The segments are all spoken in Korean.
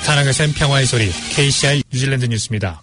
타나그센 평화의 소리 KCR 뉴질랜드 뉴스입니다.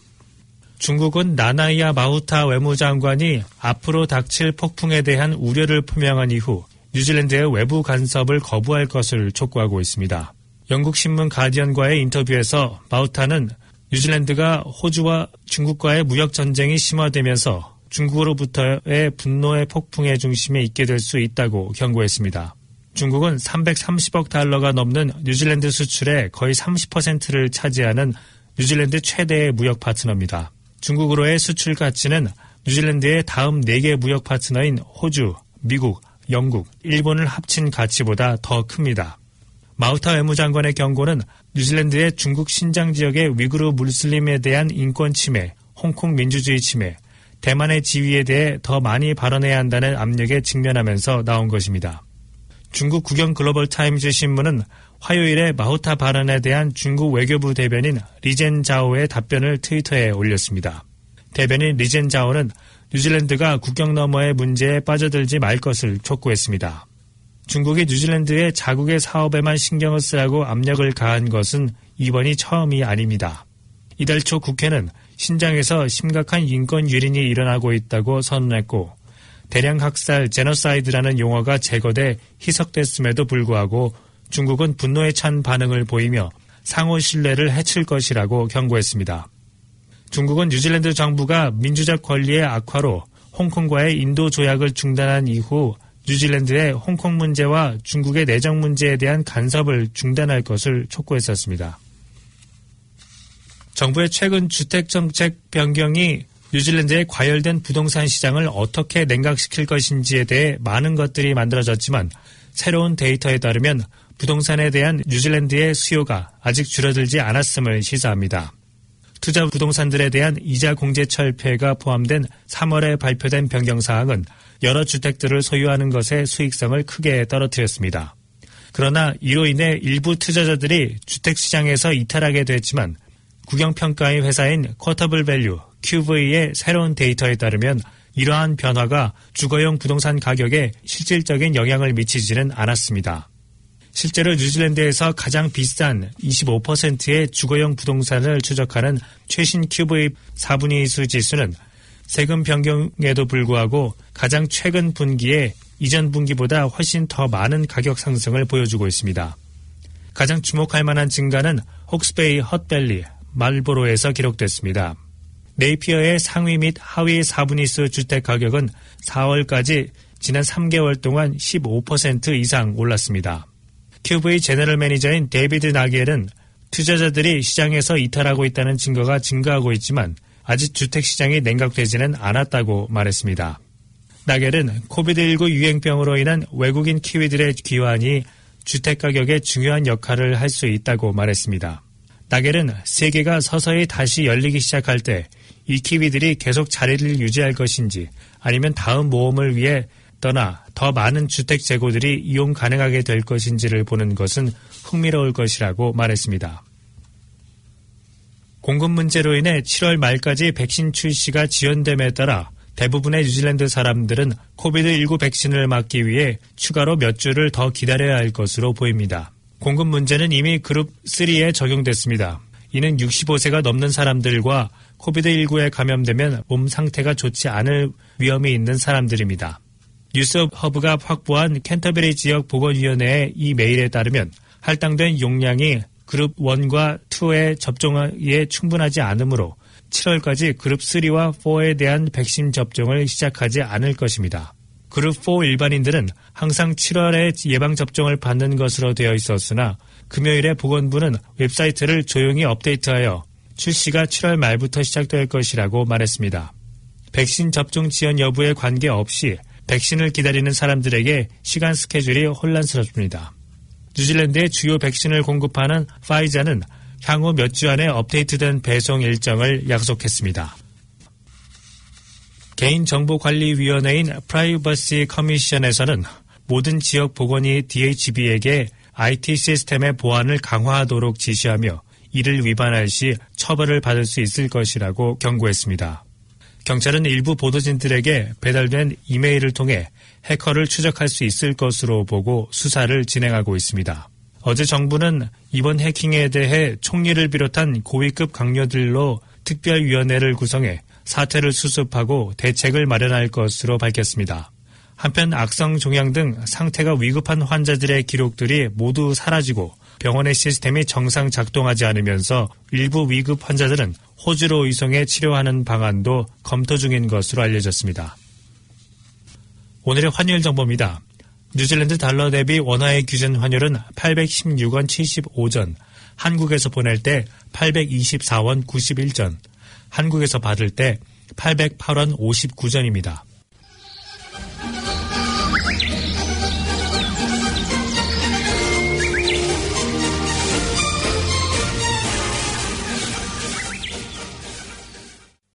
중국은 나나이아 마후타 외무장관이 앞으로 닥칠 폭풍에 대한 우려를 표명한 이후 뉴질랜드의 외부 간섭을 거부할 것을 촉구하고 있습니다. 영국 신문 가디언과의 인터뷰에서 마후타는 뉴질랜드가 호주와 중국과의 무역 전쟁이 심화되면서 중국으로부터의 분노의 폭풍의 중심에 있게 될 수 있다고 경고했습니다. 중국은 330억 달러가 넘는 뉴질랜드 수출의 거의 30%를 차지하는 뉴질랜드 최대의 무역 파트너입니다. 중국으로의 수출 가치는 뉴질랜드의 다음 4개 무역 파트너인 호주, 미국, 영국, 일본을 합친 가치보다 더 큽니다. 마후타 외무장관의 경고는 뉴질랜드의 중국 신장 지역의 위구르 무슬림에 대한 인권 침해, 홍콩 민주주의 침해, 대만의 지위에 대해 더 많이 발언해야 한다는 압력에 직면하면서 나온 것입니다. 중국 국영 글로벌 타임즈 신문은 화요일에 마후타 발언에 대한 중국 외교부 대변인 리젠 자오의 답변을 트위터에 올렸습니다. 대변인 리젠 자오는 뉴질랜드가 국경 너머의 문제에 빠져들지 말 것을 촉구했습니다. 중국이 뉴질랜드의 자국의 사업에만 신경을 쓰라고 압력을 가한 것은 이번이 처음이 아닙니다. 이달 초 국회는 신장에서 심각한 인권 유린이 일어나고 있다고 선언했고 대량 학살 제너사이드라는 용어가 제거돼 희석됐음에도 불구하고 중국은 분노에 찬 반응을 보이며 상호 신뢰를 해칠 것이라고 경고했습니다. 중국은 뉴질랜드 정부가 민주적 권리의 악화로 홍콩과의 인도 조약을 중단한 이후 뉴질랜드의 홍콩 문제와 중국의 내정 문제에 대한 간섭을 중단할 것을 촉구했었습니다. 정부의 최근 주택정책 변경이 뉴질랜드의 과열된 부동산 시장을 어떻게 냉각시킬 것인지에 대해 많은 것들이 만들어졌지만 새로운 데이터에 따르면 부동산에 대한 뉴질랜드의 수요가 아직 줄어들지 않았음을 시사합니다. 투자 부동산들에 대한 이자 공제 철폐가 포함된 3월에 발표된 변경사항은 여러 주택들을 소유하는 것의 수익성을 크게 떨어뜨렸습니다. 그러나 이로 인해 일부 투자자들이 주택시장에서 이탈하게 됐지만 국영평가의 회사인 쿼터블 밸류 QV의 새로운 데이터에 따르면 이러한 변화가 주거용 부동산 가격에 실질적인 영향을 미치지는 않았습니다. 실제로 뉴질랜드에서 가장 비싼 25%의 주거용 부동산을 추적하는 최신 QV 4분위 수 지수는 세금 변경에도 불구하고 가장 최근 분기에 이전 분기보다 훨씬 더 많은 가격 상승을 보여주고 있습니다. 가장 주목할 만한 증가는 혹스베이 헛밸리 말보로에서 기록됐습니다. 네이피어의 상위 및 하위 4분위 수 주택 가격은 4월까지 지난 3개월 동안 15% 이상 올랐습니다. QV 제너럴 매니저인 데이비드 나겔은 투자자들이 시장에서 이탈하고 있다는 증거가 증가하고 있지만 아직 주택시장이 냉각되지는 않았다고 말했습니다. 나겔은 코비드19 유행병으로 인한 외국인 키위들의 귀환이 주택가격에 중요한 역할을 할 수 있다고 말했습니다. 나겔은 세계가 서서히 다시 열리기 시작할 때 이 키위들이 계속 자리를 유지할 것인지 아니면 다음 모험을 위해 떠나 더 많은 주택 재고들이 이용 가능하게 될 것인지를 보는 것은 흥미로울 것이라고 말했습니다. 공급 문제로 인해 7월 말까지 백신 출시가 지연됨에 따라 대부분의 뉴질랜드 사람들은 코비드19 백신을 맞기 위해 추가로 몇 주를 더 기다려야 할 것으로 보입니다. 공급 문제는 이미 그룹 3에 적용됐습니다. 이는 65세가 넘는 사람들과 코비드19에 감염되면 몸 상태가 좋지 않을 위험이 있는 사람들입니다. 뉴스허브가 확보한 캔터베리 지역 보건위원회의 이 메일에 따르면 할당된 용량이 그룹 1과 2의 접종에 충분하지 않으므로 7월까지 그룹 3와 4에 대한 백신 접종을 시작하지 않을 것입니다. 그룹 4 일반인들은 항상 7월에 예방접종을 받는 것으로 되어 있었으나 금요일에 보건부는 웹사이트를 조용히 업데이트하여 출시가 7월 말부터 시작될 것이라고 말했습니다. 백신 접종 지연 여부에 관계없이 백신을 기다리는 사람들에게 시간 스케줄이 혼란스럽습니다. 뉴질랜드의 주요 백신을 공급하는 파이자는 향후 몇 주 안에 업데이트된 배송 일정을 약속했습니다. 개인정보관리위원회인 프라이버시 커미션에서는 모든 지역 보건이 DHB에게 IT 시스템의 보안을 강화하도록 지시하며 이를 위반할 시 처벌을 받을 수 있을 것이라고 경고했습니다. 경찰은 일부 보도진들에게 배달된 이메일을 통해 해커를 추적할 수 있을 것으로 보고 수사를 진행하고 있습니다. 어제 정부는 이번 해킹에 대해 총리를 비롯한 고위급 강요들로 특별위원회를 구성해 사태를 수습하고 대책을 마련할 것으로 밝혔습니다. 한편 악성 종양 등 상태가 위급한 환자들의 기록들이 모두 사라지고 병원의 시스템이 정상 작동하지 않으면서 일부 위급 환자들은 호주로 이송해 치료하는 방안도 검토 중인 것으로 알려졌습니다. 오늘의 환율 정보입니다. 뉴질랜드 달러 대비 원화의 규전 환율은 816원 75전, 한국에서 보낼 때 824원 91전, 한국에서 받을 때 808원 59전입니다.